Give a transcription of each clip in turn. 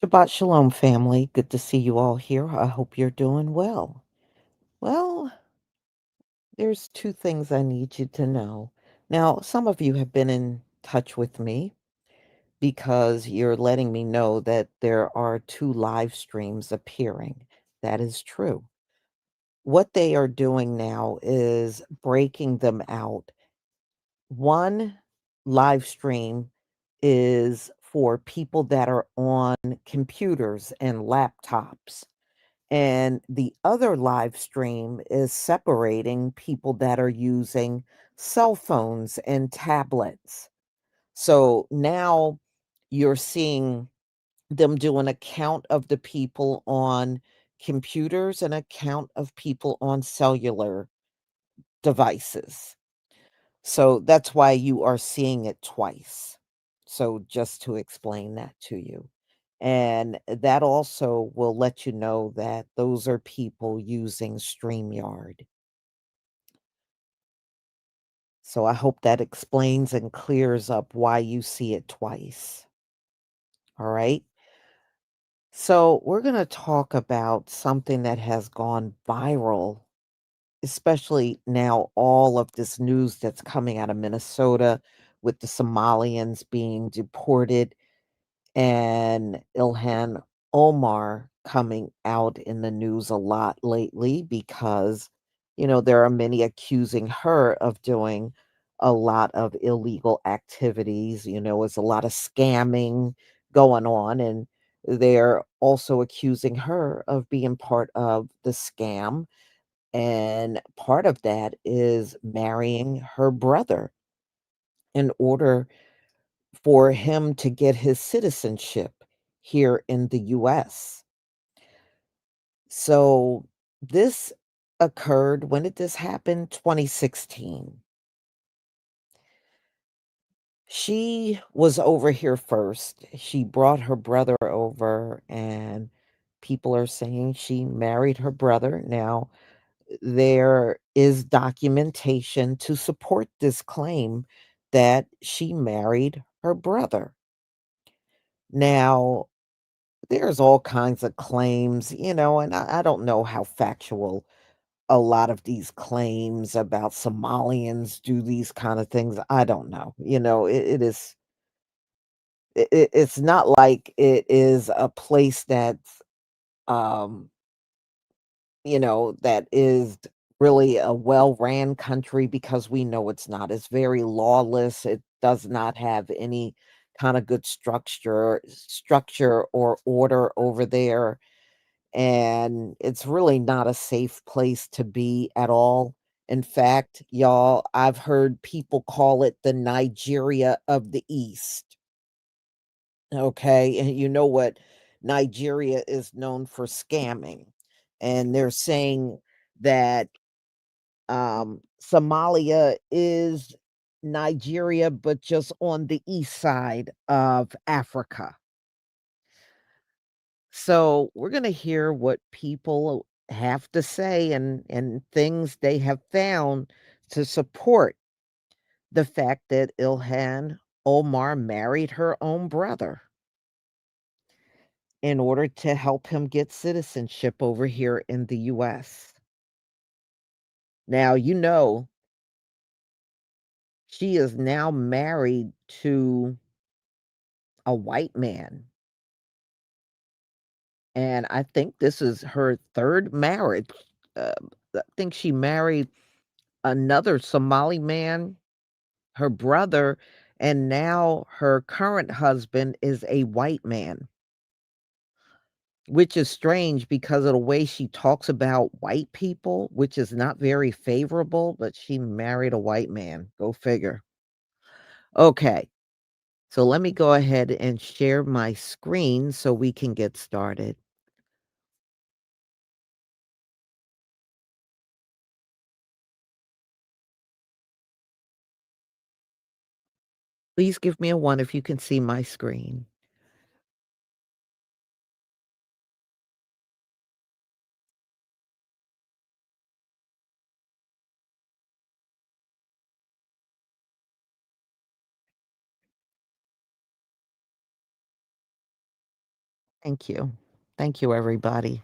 Shabbat Shalom, family. Good to see you all here. I hope you're doing well. Well, there's two things I need you to know. Now, some of you have been in touch with me because you're letting me know that there are two live streams appearing. That is true. What they are doing now is breaking them out. One live stream is for people that are on computers and laptops. And the other live stream is separating people that are using cell phones and tablets. So now you're seeing them do an account of the people on computers and a count of people on cellular devices. So that's why you are seeing it twice. So just to explain that to you. And that also will let you know that those are people using StreamYard. So I hope that explains and clears up why you see it twice. All right. So we're going to talk about something that has gone viral, especially now, all of this news that's coming out of Minnesota with the Somalians being deported and Ilhan Omar coming out in the news a lot lately because, there are many accusing her of doing a lot of illegal activities. There's a lot of scamming going on, and they're also accusing her of being part of the scam. And part of that is marrying her brother in order for him to get his citizenship here in the US. So this occurred, when did this happen? 2016. She was over here first. She brought her brother over, and people are saying she married her brother. Now, there is documentation to support this claim that she married her brother. Now, there's all kinds of claims, and I don't know how factual a lot of these claims about Somalians do these kind of things. I don't know. It's not like it is a place that's um that is really a well-ran country, because we know it's not. It's very lawless. It does not have any kind of good structure or order over there, and it's really not a safe place to be at all. In fact, y'all, I've heard people call it the Nigeria of the East. Okay, and you know what Nigeria is known for scamming. And they're saying that Somalia is Nigeria, but just on the east side of Africa. So we're going to hear what people have to say, and things they have found to support the fact that Ilhan Omar married her own brother in order to help him get citizenship over here in the US. Now, she is now married to a white man, and I think this is her third marriage. Uh, I think she married another Somali man, her brother, and now her current husband is a white man, which is strange because of the way she talks about white people, which is not very favorable, but she married a white man. Go figure. Okay, so let me go ahead and share my screen so we can get started. Please give me a 1 if you can see my screen. Thank you. Thank you, everybody.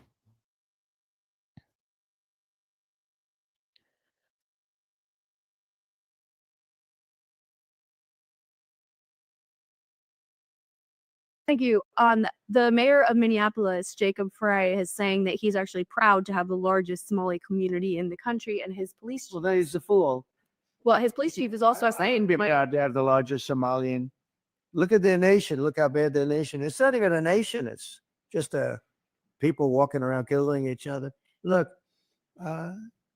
Thank you. The mayor of Minneapolis, Jacob Frey, is saying that he's actually proud to have the largest Somali community in the country, and his police Well, then he's a fool. well, his police chief is also saying They have the largest Somalian. Look at their nation. Look how bad their nation is. It's not even a nation. It's just people walking around killing each other. Look,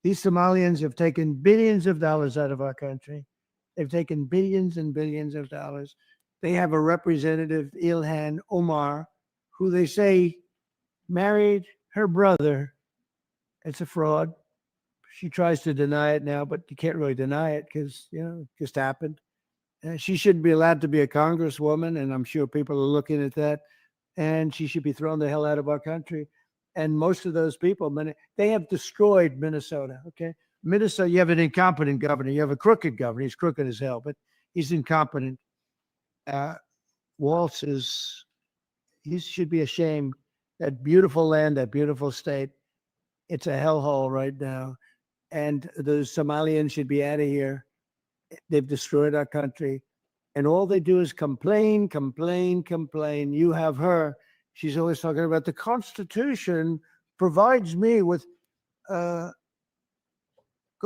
these Somalians have taken billions of dollars out of our country. They've taken billions and billions of dollars. They have a representative, Ilhan Omar, who they say married her brother. It's a fraud. She tries to deny it now, but you can't really deny it because, it just happened. She shouldn't be allowed to be a congresswoman, and I'm sure people are looking at that. And she should be thrown the hell out of our country. And most of those people, they have destroyed Minnesota. Okay, Minnesota, you have an incompetent governor. You have a crooked governor. He's crooked as hell, but he's incompetent. Waltz he should be ashamed. That beautiful land, that beautiful state, it's a hellhole right now. And the Somalians should be out of here. They've destroyed our country. And all they do is complain, complain, complain. You have her. She's always talking about the Constitution provides me with, go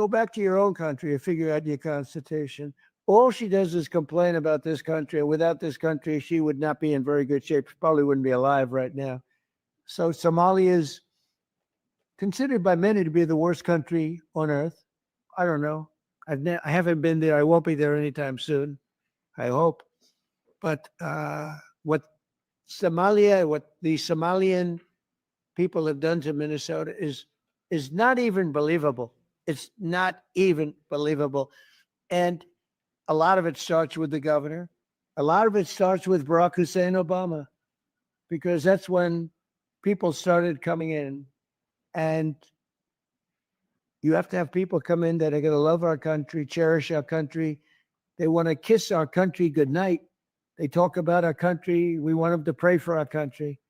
back to your own country and figure out your Constitution. All she does is complain about this country. And without this country, she would not be in very good shape. She probably wouldn't be alive right now. So Somalia is considered by many to be the worst country on earth. I don't know. I haven't been there. I won't be there anytime soon. I hope. But what the Somalian people have done to Minnesota is not even believable. It's not even believable. And a lot of it starts with the governor. A lot of it starts with Barack Hussein Obama, because that's when people started coming in. And you have to have people come in that are going to love our country, cherish our country. They want to kiss our country goodnight. They talk about our country. We want them to pray for our country.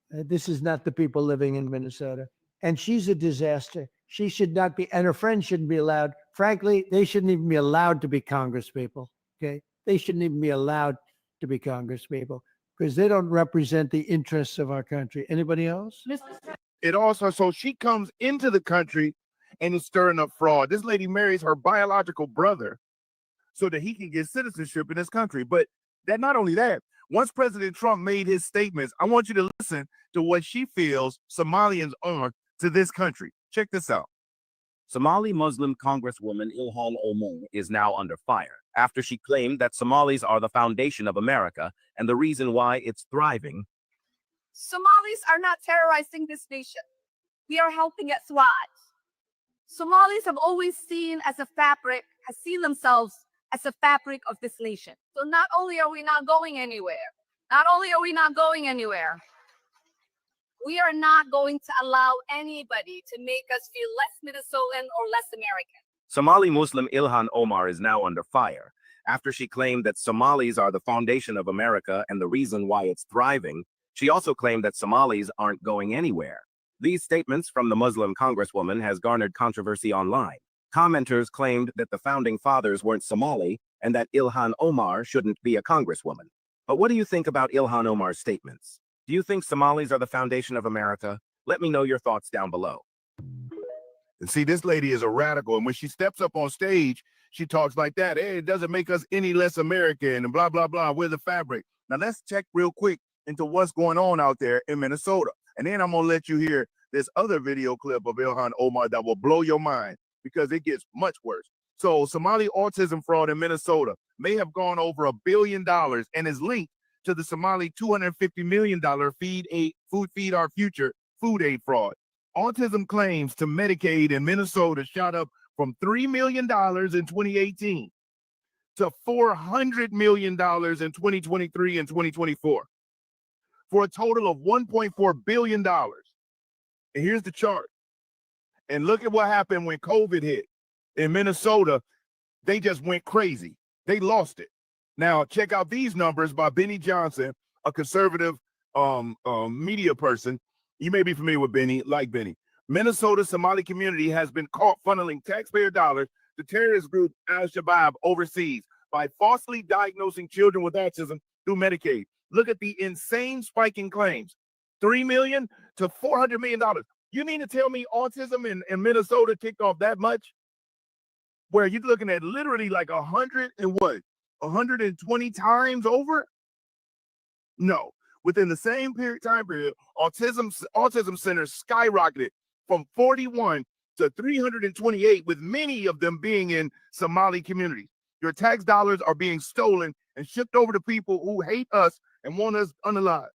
This is not the people living in Minnesota. And she's a disaster. She should not be, and her friends shouldn't be allowed. Frankly, they shouldn't even be allowed to be congresspeople. Okay? They shouldn't even be allowed to be congresspeople because they don't represent the interests of our country. Anybody else? It also, so she comes into the country and is stirring up fraud. This lady marries her biological brother so that he can get citizenship in this country. But that not only that, once President Trump made his statements, I want you to listen to what she feels Somalians are to this country. Check this out. Somali Muslim Congresswoman Ilhan Omar is now under fire after she claimed that Somalis are the foundation of America and the reason why it's thriving. Somalis are not terrorizing this nation. We are helping it thrive. Somalis have always seen themselves as a fabric of this nation. So not only are we not going anywhere, we are not going to allow anybody to make us feel less Minnesotan or less American. Somali Muslim Ilhan Omar is now under fire after she claimed that Somalis are the foundation of America and the reason why it's thriving. She also claimed that Somalis aren't going anywhere. These statements from the Muslim Congresswoman has garnered controversy online. Commenters claimed that the founding fathers weren't Somali and that Ilhan Omar shouldn't be a congresswoman. But what do you think about Ilhan Omar's statements? Do you think Somalis are the foundation of America? Let me know your thoughts down below. And see, this lady is a radical. And when she steps up on stage, she talks like that. Hey, it doesn't make us any less American and blah, blah, blah. We're the fabric. Now let's check real quick into what's going on out there in Minnesota. And then I'm going to let you hear this other video clip of Ilhan Omar that will blow your mind because it gets much worse. So Somali autism fraud in Minnesota may have gone over $1 billion and is linked to the Somali $250 million Food Feed Our Future food aid fraud. Autism claims to Medicaid in Minnesota shot up from $3 million in 2018 to $400 million in 2023 and 2024 for a total of $1.4 billion. And here's the chart. And look at what happened when COVID hit. In Minnesota, they just went crazy. They lost it. Now, check out these numbers by Benny Johnson, a conservative media person. You may be familiar with Benny, like Benny. Minnesota Somali community has been caught funneling taxpayer dollars to terrorist group Al-Shabaab overseas by falsely diagnosing children with autism through Medicaid. Look at the insane spike in claims, $3 million to $400 million. You mean to tell me autism in Minnesota kicked off that much? Where you're looking at literally like 120 times over? No. Within the same time period, autism centers skyrocketed from 41 to 328, with many of them being in Somali communities. Your tax dollars are being stolen and shipped over to people who hate us and want us unalive.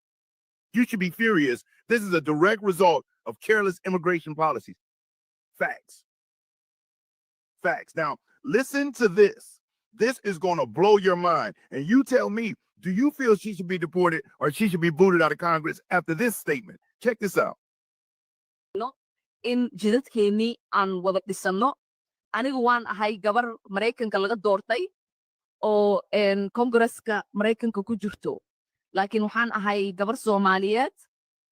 You should be furious. This is a direct result of careless immigration policies. Facts. Facts. Now, listen to this. This is going to blow your mind. And you tell me, do you feel she should be deported or she should be booted out of Congress after this statement? Check this out. In jidadkeenii aan wada dhisano, anigu waan ahay gabar Maraykanka laga doortay oo Congress-ka Maraykanka ku jirto. Laakiin waxaan ahay gabar Soomaaliyeed,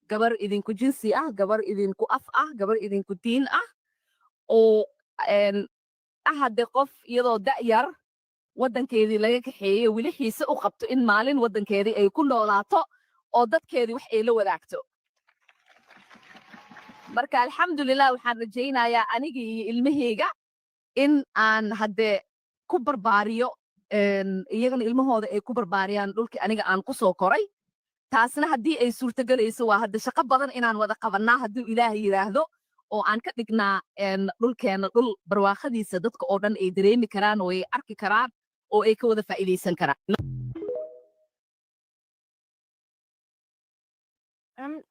gabar idinku jinsi ah, gabar idinku af ah, gabar idinku diin ah, oo hadde qof iyadoo da'yar waddankeedii laga kaxeeyey weli xiise u qabto in maalin waddankeedii ay ku noolaato oo dadkeedii wax ay la wadaagto. Marka alxamdulilah waxaan rajaynayaa aniga iyo ilmahayga in aan hadde ku barbaariyo iyagana ilmahooda ay ku barbaariyaan dhulkii aniga aan ku soo koray. Taasna haddii ay suurtagelayso waa hadde shaqo badan inaan wada qabannaa hadduu ilaahay yidhaahdo oo aan ka dhignaa dhulkeena dhul barwaaqadiisa dadka oo dhan ay dareemi karaan oo ay arki karaan oo ay ka wada faa'iidaysan karaan.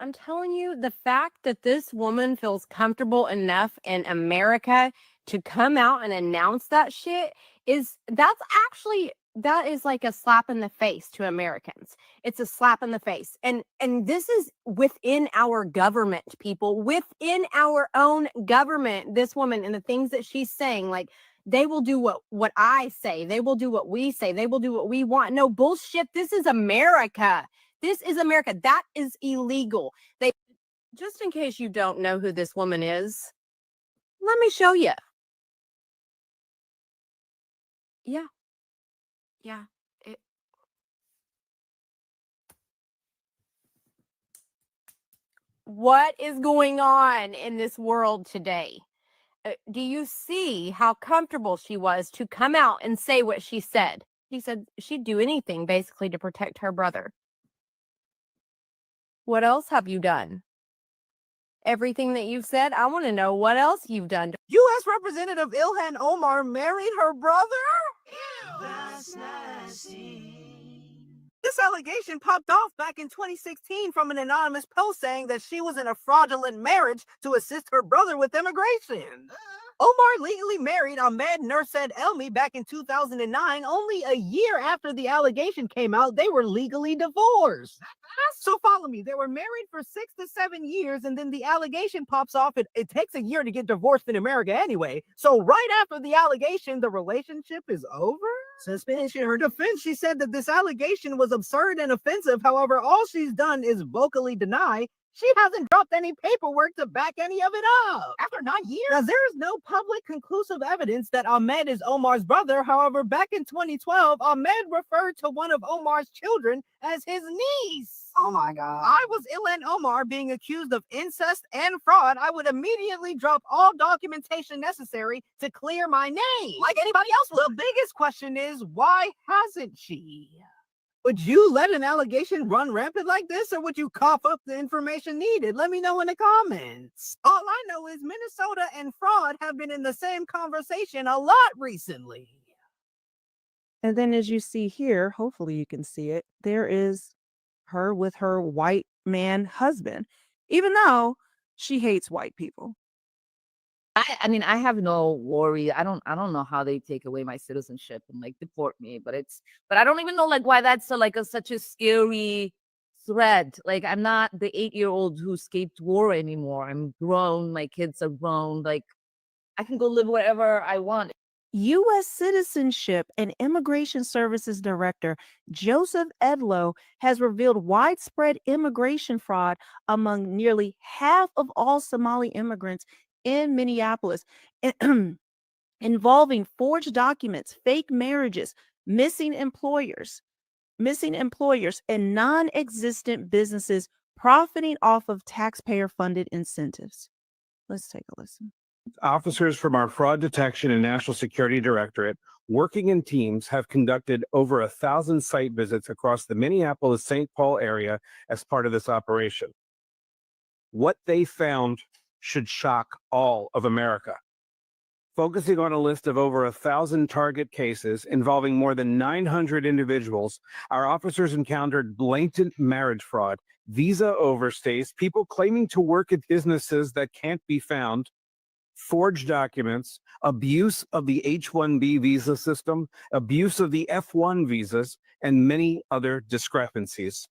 I'm telling you, the fact that this woman feels comfortable enough in America to come out and announce that shit that is like a slap in the face to Americans. It's a slap in the face. And this is within our government, people, within our own government. This woman and the things that she's saying, like, they will do what I say. They will do what we say. They will do what we want. No bullshit. This is America. This is America. That is illegal. Just in case you don't know who this woman is, let me show you. Yeah. Yeah. What is going on in this world today? Do you see how comfortable she was to come out and say what she said? She said she'd do anything basically to protect her brother. What else have you done? Everything that you've said, I want to know what else you've done. U.S. Representative Ilhan Omar married her brother? Ew, that's nasty. This allegation popped off back in 2016 from an anonymous post saying that she was in a fraudulent marriage to assist her brother with immigration. Omar legally married Ahmed Nursaid Elmi back in 2009. Only a year after the allegation came out, they were legally divorced. So follow me. They were married for 6 to 7 years, and then the allegation pops off. It takes a year to get divorced in America anyway. So right after the allegation, the relationship is over? Suspension. Her defense, she said that this allegation was absurd and offensive. However, all she's done is vocally deny. She hasn't dropped any paperwork to back any of it up. After 9 years? Now, there is no public conclusive evidence that Ahmed is Omar's brother. However, back in 2012, Ahmed referred to one of Omar's children as his niece. Oh my God. I was Ilhan Omar being accused of incest and fraud. I would immediately drop all documentation necessary to clear my name. Like anybody else would. The biggest question is, why hasn't she? Would you let an allegation run rampant like this, or would you cough up the information needed? Let me know in the comments. All I know is Minnesota and fraud have been in the same conversation a lot recently. And then as you see here, hopefully you can see it, there is her with her white man husband, even though she hates white people. I mean, I have no worry. I don't know how they take away my citizenship and like deport me, but I don't even know like why that's such a scary threat. Like, I'm not the 8-year-old who escaped war anymore. I'm grown. My kids are grown. Like, I can go live wherever I want. U.S. Citizenship and Immigration Services Director Joseph Edlow has revealed widespread immigration fraud among nearly half of all Somali immigrants in Minneapolis, involving forged documents, fake marriages, missing employers, and non-existent businesses profiting off of taxpayer-funded incentives. Let's take a listen. Officers from our Fraud Detection and National Security Directorate, working in teams, have conducted over 1,000 site visits across the Minneapolis-St. Paul area as part of this operation. What they found should shock all of America. Focusing on a list of over 1,000 target cases involving more than 900 individuals, our officers encountered blatant marriage fraud, visa overstays, people claiming to work at businesses that can't be found, forged documents, abuse of the H-1B visa system, abuse of the F-1 visas, and many other discrepancies.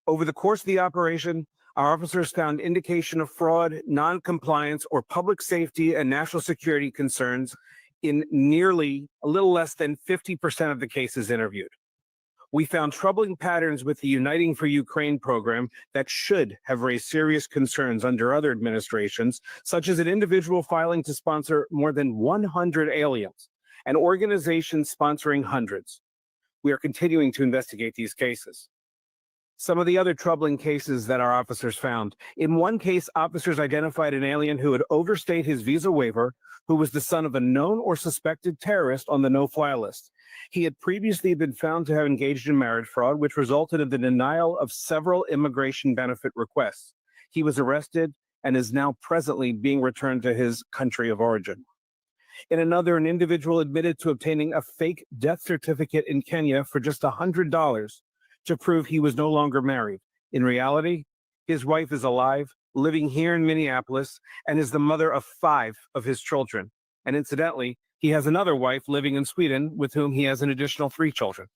Over the course of the operation, our officers found indication of fraud, non-compliance, or public safety and national security concerns in nearly a little less than 50% of the cases interviewed. We found troubling patterns with the Uniting for Ukraine program that should have raised serious concerns under other administrations, such as an individual filing to sponsor more than 100 aliens and organizations sponsoring hundreds. We are continuing to investigate these cases. Some of the other troubling cases that our officers found. In one case, officers identified an alien who had overstayed his visa waiver, who was the son of a known or suspected terrorist on the no-fly list. He had previously been found to have engaged in marriage fraud, which resulted in the denial of several immigration benefit requests. He was arrested and is now presently being returned to his country of origin. In another, an individual admitted to obtaining a fake death certificate in Kenya for just $100 to prove he was no longer married. In reality, his wife is alive, living here in Minneapolis, and is the mother of 5 of his children. And incidentally, he has another wife living in Sweden with whom he has an additional 3 children.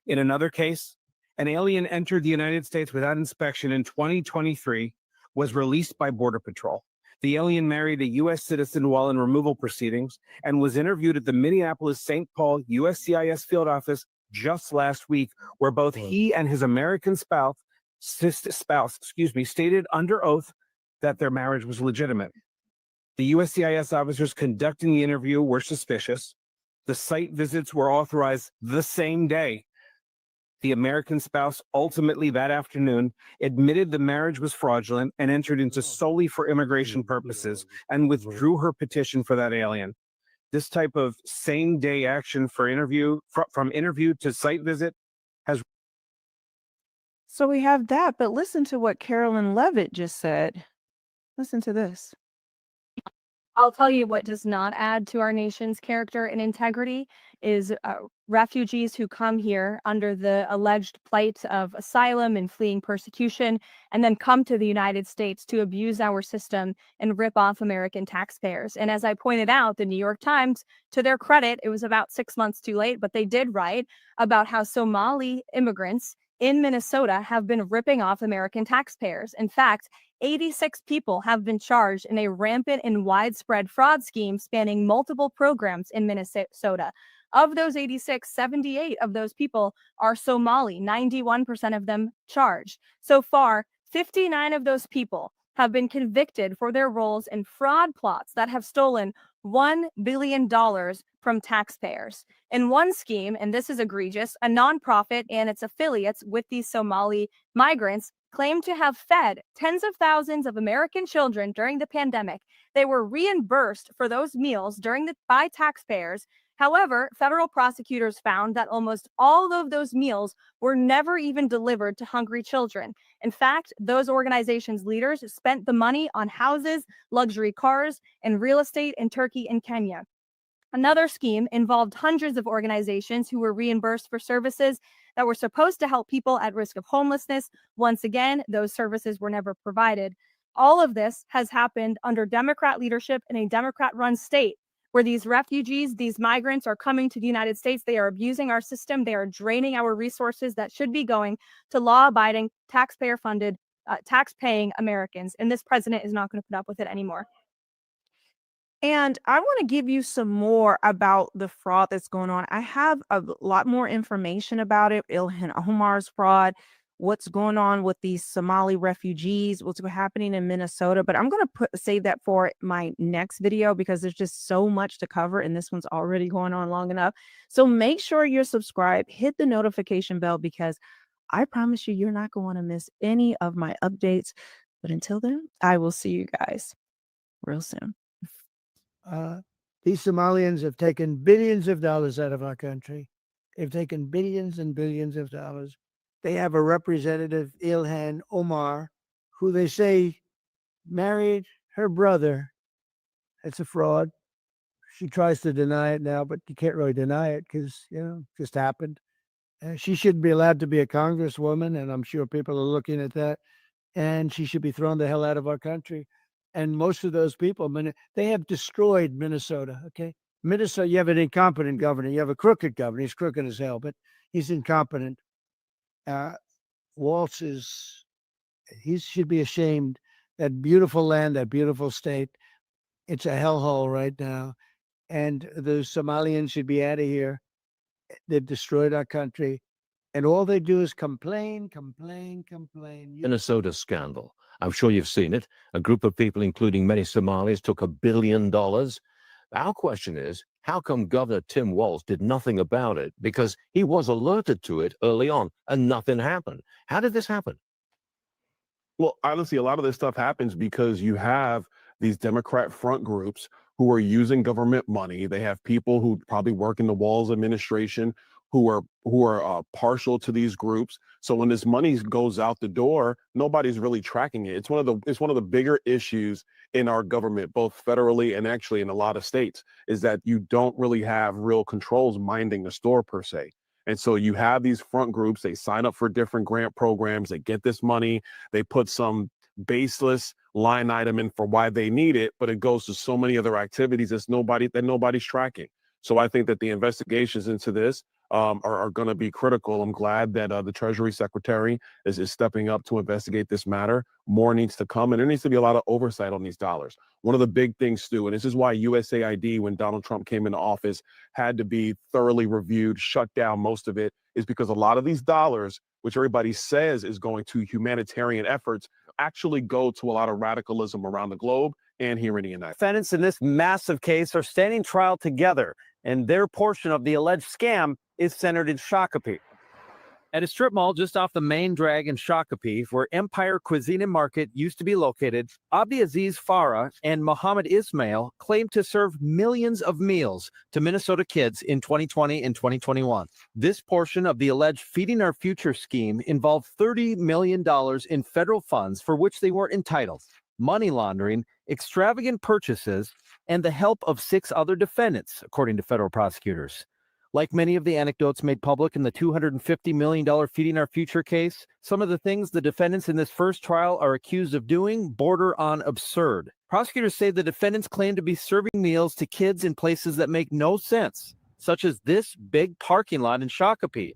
In another case, an alien entered the United States without inspection in 2023, was released by Border Patrol. The alien married a U.S. citizen while in removal proceedings and was interviewed at the Minneapolis-St. Paul USCIS field office just last week, where both he and his American spouse, stated under oath that their marriage was legitimate. The USCIS officers conducting the interview were suspicious. The site visits were authorized the same day. The American spouse ultimately that afternoon admitted the marriage was fraudulent and entered into solely for immigration purposes and withdrew her petition for that alien. This type of same-day action for interview, from interview to site visit, has. So we have that, but listen to what Carolyn Levitt just said. Listen to this. I'll tell you what does not add to our nation's character and integrity is refugees who come here under the alleged plight of asylum and fleeing persecution, and then come to the United States to abuse our system and rip off American taxpayers. And as I pointed out, the New York Times, to their credit, it was about 6 months too late, but they did write about how Somali immigrants in Minnesota have been ripping off American taxpayers. In fact, 86 people have been charged in a rampant and widespread fraud scheme spanning multiple programs in Minnesota. Of those 86, 78 of those people are Somali, 91% of them charged. So far, 59 of those people have been convicted for their roles in fraud plots that have stolen $1 billion from taxpayers. In one scheme, and this is egregious, a nonprofit and its affiliates with these Somali migrants claimed to have fed tens of thousands of American children during the pandemic. They were reimbursed for those meals by taxpayers. However, federal prosecutors found that almost all of those meals were never even delivered to hungry children. In fact, those organizations' leaders spent the money on houses, luxury cars, and real estate in Turkey and Kenya. Another scheme involved hundreds of organizations who were reimbursed for services that were supposed to help people at risk of homelessness. Once again, those services were never provided. All of this has happened under Democrat leadership in a Democrat-run state where these refugees, these migrants are coming to the United States. They are abusing our system. They are draining our resources that should be going to law-abiding, taxpayer-funded, tax-paying Americans. And this president is not going to put up with it anymore. And I want to give you some more about the fraud that's going on. I have a lot more information about it, Ilhan Omar's fraud, what's going on with these Somali refugees, what's happening in Minnesota. But I'm going to save that for my next video because there's just so much to cover, and this one's already going on long enough. So make sure you're subscribed, hit the notification bell because I promise you, you're not going to miss any of my updates. But until then, I will see you guys real soon. These Somalians have taken billions of dollars out of our country. They've taken billions and billions of dollars. They have a representative, Ilhan Omar, who they say married her brother. It's a fraud. She tries to deny it now, but you can't really deny it because, it just happened. She shouldn't be allowed to be a congresswoman, and I'm sure people are looking at that. And she should be thrown the hell out of our country. And most of those people, they have destroyed Minnesota. Okay, Minnesota, you have an incompetent governor. You have a crooked governor. He's crooked as hell, but he's incompetent. Waltz he should be ashamed. That beautiful land, that beautiful state, it's a hellhole right now. And the Somalians should be out of here. They've destroyed our country. And all they do is complain, complain, complain. Minnesota scandal. I'm sure you've seen it. A group of people, including many Somalis, took $1 billion. Our question is, how come Governor Tim Walz did nothing about it? Because he was alerted to it early on and nothing happened. How did this happen? Well, honestly, a lot of this stuff happens because you have these Democrat front groups who are using government money. They have people who probably work in the Walz administration who are partial to these groups. So when this money goes out the door, nobody's really tracking it. It's one of the bigger issues in our government, both federally and actually in a lot of states, is that you don't really have real controls minding the store per se. And so you have these front groups, they sign up for different grant programs, they get this money, they put some baseless line item in for why they need it, but it goes to so many other activities that nobody's tracking. So I think that the investigations into this are going to be critical. I'm glad that the Treasury Secretary is stepping up to investigate this matter. More needs to come, and there needs to be a lot of oversight on these dollars. One of the big things, Stu, and this is why USAID, when Donald Trump came into office, had to be thoroughly reviewed, shut down most of it, is because a lot of these dollars, which everybody says is going to humanitarian efforts, actually go to a lot of radicalism around the globe and here in the United States. Defendants in this massive case are standing trial together, and their portion of the alleged scam is centered in Shakopee. At a strip mall just off the main drag in Shakopee, where Empire Cuisine and Market used to be located, Abdi Aziz Farah and Mohammed Ismail claimed to serve millions of meals to Minnesota kids in 2020 and 2021. This portion of the alleged Feeding Our Future scheme involved $30 million in federal funds for which they weren't entitled, money laundering, extravagant purchases, and the help of 6 other defendants, according to federal prosecutors. Like many of the anecdotes made public in the $250 million Feeding Our Future case, some of the things the defendants in this first trial are accused of doing border on absurd. Prosecutors say the defendants claim to be serving meals to kids in places that make no sense, such as this big parking lot in Shakopee,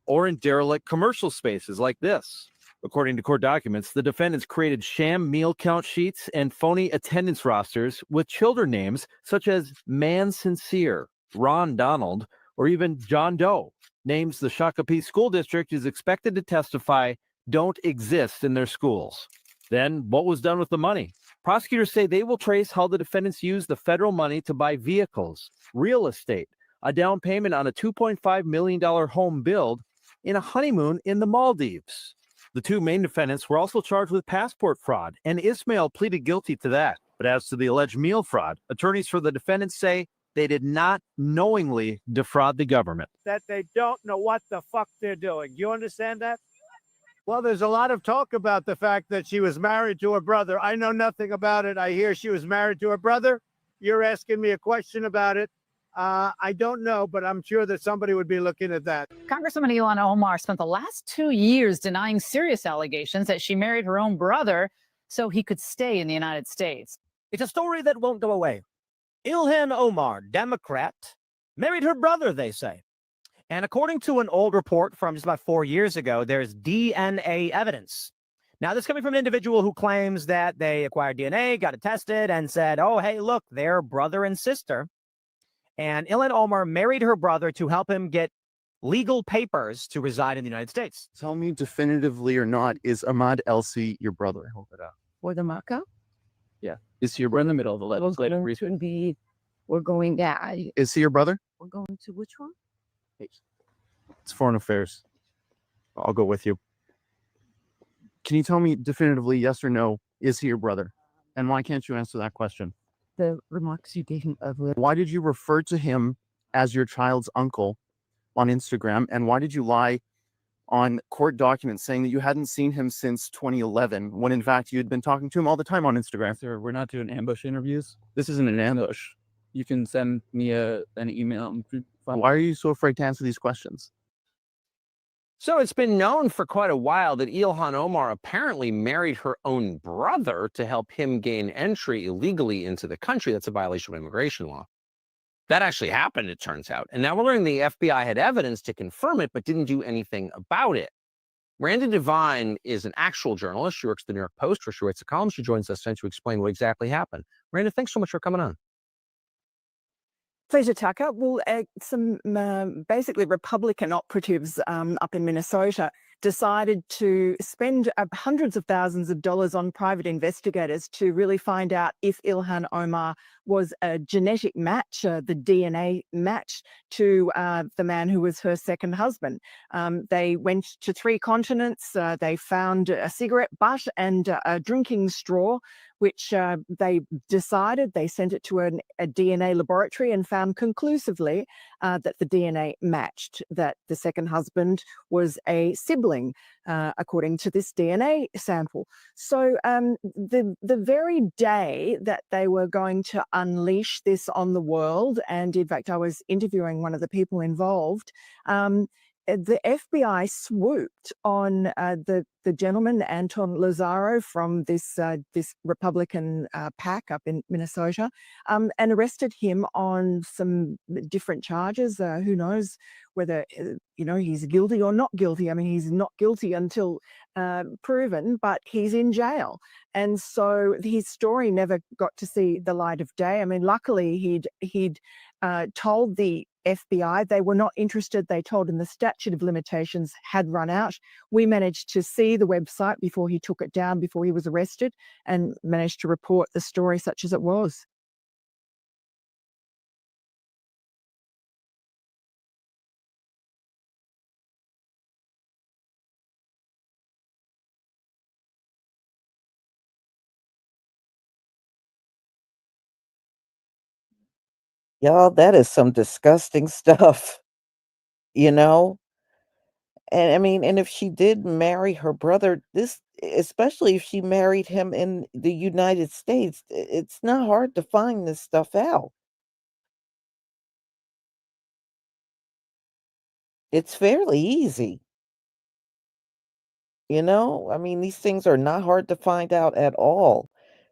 or in derelict commercial spaces like this. According to court documents, the defendants created sham meal count sheets and phony attendance rosters with children names such as Man Sincere, Ron Donald, or even John Doe. Names the Shakopee School District is expected to testify don't exist in their schools. Then, what was done with the money? Prosecutors say they will trace how the defendants used the federal money to buy vehicles, real estate, a down payment on a $2.5 million home build, and a honeymoon in the Maldives. The 2 main defendants were also charged with passport fraud, and Ismail pleaded guilty to that. But as to the alleged meal fraud, attorneys for the defendants say they did not knowingly defraud the government. That they don't know what the fuck they're doing. Do you understand that? Well, there's a lot of talk about the fact that she was married to her brother. I know nothing about it. I hear she was married to her brother. You're asking me a question about it. I don't know, but I'm sure that somebody would be looking at that. Congresswoman Ilhan Omar spent the last 2 years denying serious allegations that she married her own brother so he could stay in the United States. It's a story that won't go away. Ilhan Omar, Democrat, married her brother, they say. And according to an old report from just about 4 years ago, there's DNA evidence. Now, this is coming from an individual who claims that they acquired DNA, got it tested, and said, oh, hey, look, they're brother and sister. And Ilhan Omar married her brother to help him get legal papers to reside in the United States. Tell me definitively or not, is Ahmad Elsi your brother? Hold it up. For the markup? Yeah. Is he your brother? We're in the middle of the levels. We're going there. Is he your brother? We're going to which one? It's foreign affairs. I'll go with you. Can you tell me definitively, yes or no, is he your brother? And why can't you answer that question? The remarks you gave him earlier. Why did you refer to him as your child's uncle on Instagram? And why did you lie on court documents saying that you hadn't seen him since 2011, when in fact you had been talking to him all the time on Instagram? Sir, we're not doing ambush interviews. This isn't an ambush. You can send me an email. Why are you so afraid to answer these questions? So it's been known for quite a while that Ilhan Omar apparently married her own brother to help him gain entry illegally into the country. That's a violation of immigration law. That actually happened, it turns out. And now we're learning the FBI had evidence to confirm it, but didn't do anything about it. Miranda Devine is an actual journalist. She works at the New York Post, where she writes a column. She joins us to explain what exactly happened. Miranda, thanks so much for coming on. Pleasure, Tucker. Well, some basically Republican operatives up in Minnesota decided to spend hundreds of thousands of dollars on private investigators to really find out if Ilhan Omar was a genetic match, the DNA match to the man who was her second husband. They went to 3 continents. They found a cigarette butt and a drinking straw, which they decided, they sent it to a DNA laboratory and found conclusively that the DNA matched, that the second husband was a sibling, according to this DNA sample. So the very day that they were going to unleash this on the world, and in fact, I was interviewing one of the people involved, the FBI swooped on the gentleman, Anton Lazaro, from this Republican PAC up in Minnesota, and arrested him on some different charges. Who knows whether he's guilty or not guilty? I mean, he's not guilty until proven, but he's in jail, and so his story never got to see the light of day. I mean, luckily he'd told the FBI they were not interested. They told him the statute of limitations had run out. We managed to see the website before he took it down, before he was arrested, and managed to report the story such as it was. Y'all, that is some disgusting stuff, you know? And I mean, and if she did marry her brother, especially if she married him in the United States, it's not hard to find this stuff out. It's fairly easy. I mean, these things are not hard to find out at all.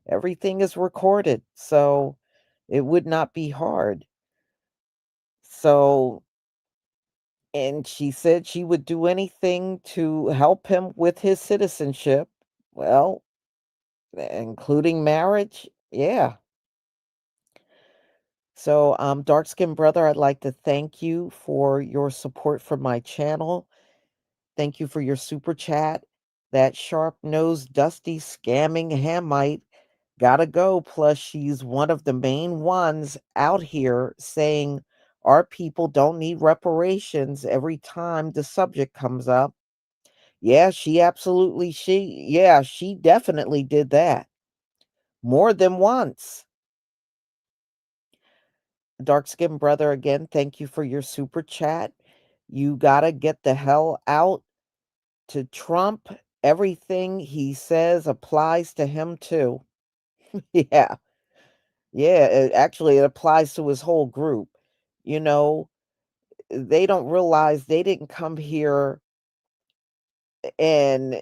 Everything is recorded, so it would not be hard. So, and she said she would do anything to help him with his citizenship. Well, including marriage. Yeah. So, dark skinned brother, I'd like to thank you for your support for my channel. Thank you for your super chat. That sharp-nosed, dusty, scamming Hamite gotta go. Plus, she's one of the main ones out here saying our people don't need reparations every time the subject comes up. Yeah, she definitely did that. More than once. Dark skinned brother, again, thank you for your super chat. You gotta get the hell out. To Trump, everything he says applies to him too. Yeah. Yeah, actually, it applies to his whole group. You know, they don't realize they didn't come here in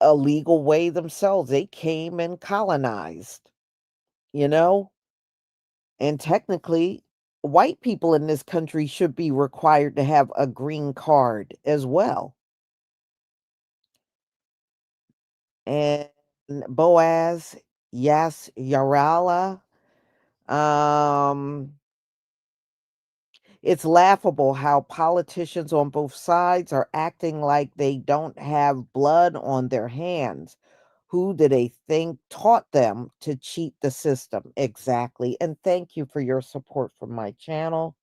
a legal way themselves. They came and colonized, you know? And technically, white people in this country should be required to have a green card as well. and Boaz Yas Yarala. Um, it's laughable how politicians on both sides are acting like they don't have blood on their hands. Who do they think taught them to cheat the system? Exactly. And thank you for your support for my channel.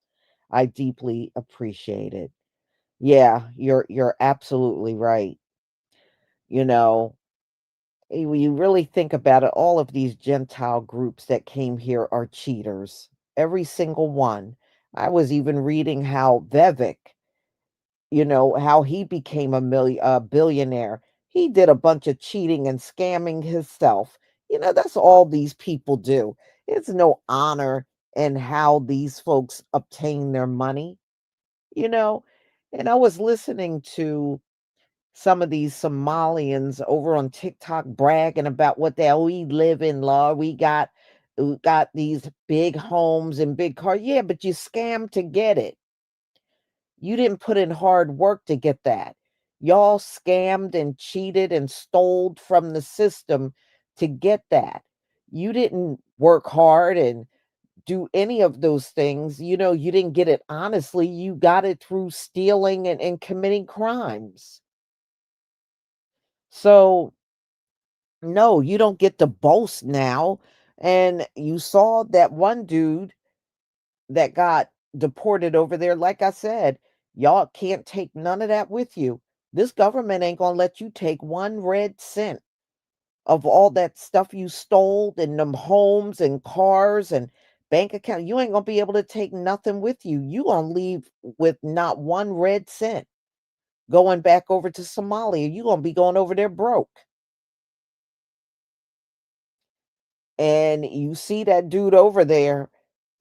I deeply appreciate it. Yeah, you're absolutely right. You know, when you really think about it, all of these Gentile groups that came here are cheaters. Every single one. I was even reading how Vivek, how he became a billionaire. He did a bunch of cheating and scamming himself. That's all these people do. It's no honor in how these folks obtain their money, you know. And I was listening to some of these Somalians over on TikTok bragging about what we live in, law. We got these big homes and big cars. Yeah, but you scammed to get it. You didn't put in hard work to get that. Y'all scammed and cheated and stole from the system to get that. You didn't work hard and do any of those things. You didn't get it honestly. You got it through stealing and committing crimes. So, no, you don't get to boast now. And you saw that one dude that got deported over there. Like I said, y'all can't take none of that with you. This government ain't gonna let you take 1 red cent of all that stuff you stole in them homes and cars and bank account. You ain't gonna be able to take nothing with you. You gonna leave with not 1 red cent going back over to Somalia. You gonna be going over there broke. And you see that dude over there,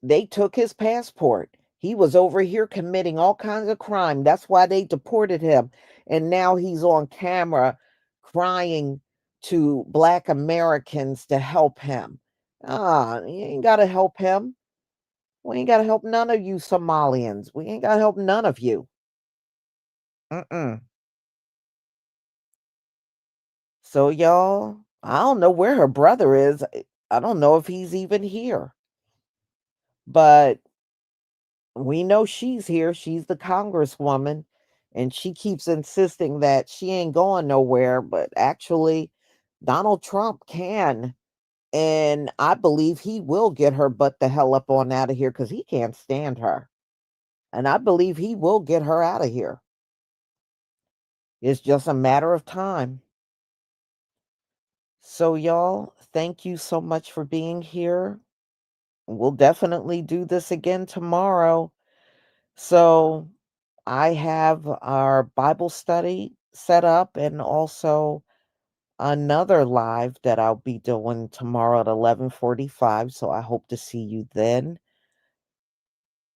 they took his passport. He was over here committing all kinds of crime. That's why they deported him. And now he's on camera crying to Black Americans to help him. You ain't got to help him. We ain't got to help none of you Somalians. We ain't got to help none of you. Mm-mm. So, y'all, I don't know where her brother is. I don't know if he's even here. But we know she's here. She's the Congresswoman, and she keeps insisting that she ain't going nowhere. But actually, Donald Trump can. And I believe he will get her butt the hell up on out of here because he can't stand her. And I believe he will get her out of here. It's just a matter of time. So, y'all, thank you so much for being here. We'll definitely do this again tomorrow. So, I have our Bible study set up and also another live that I'll be doing tomorrow at 11:45. So I hope to see you then.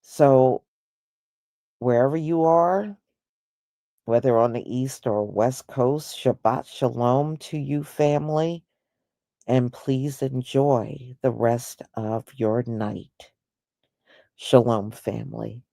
So wherever you are, whether on the East or West Coast, Shabbat Shalom to you, family. And please enjoy the rest of your night. Shalom, family.